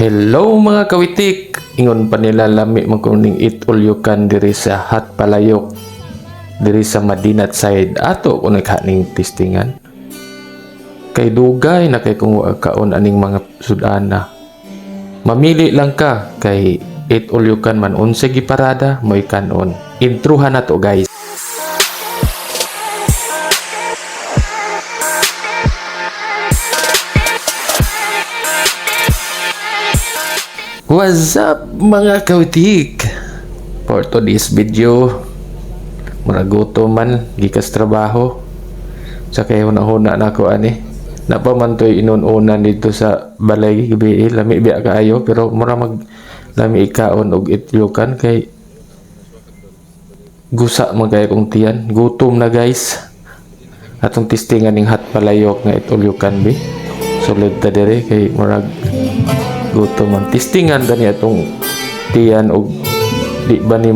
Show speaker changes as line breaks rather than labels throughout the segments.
Hello mga kawitik! Ingon pa nila lami magkuning it all you can diri sa Hot Palayok diri sa Madinat side ato kung naghaning testingan. Kay dugay na kay kung kaon aning mga sudana. Mamili lang ka kay it all you can man unsa giparada mo'y kanon. Introhan na to guys. What's up mga kawitik? For today's video, muraguto man gikas trabaho. Sa kayo na nako ani. Napamantoy inununan dito sa balay gibi lami biya kaayo pero mura mag lami ikaon og itlyokan kay gusa man kay kong tiyan. Gutom na guys. Atong testingan ning Hot Palayok nga itlyokan bi. Sulod ta dire kay murag gutom man testingan tani atong tiyan og di ba ni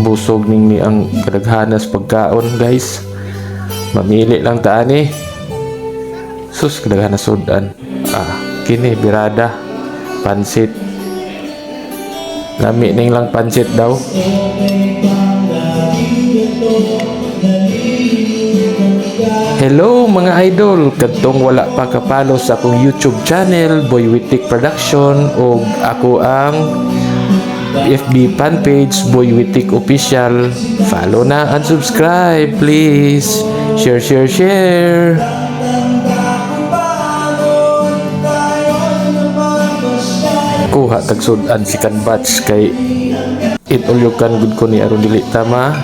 busog ning ni ang kadaghanas pagkaon guys. Mamili lang ta ani. Sus kadaghanas sudan. Kini birada pansit. Lami ning lang pansit daw. Hello mga idol, kadtong wala pa kapalo sa akong YouTube channel Boy Witik Production o ako ang FB fan page Boy Witik Official. Follow na and subscribe please. Share. Kuha tagsudan si kan batch kay it all you can good ko ni aron dili tama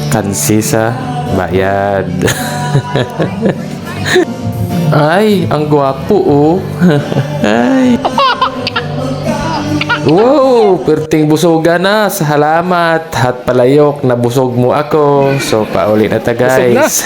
kansisa bayad. Ay, ang gwapo oh. Ay. Wow, perting busoga na. Salamat. Hot Palayok, nabusog mo ako. So, pauli na ta guys.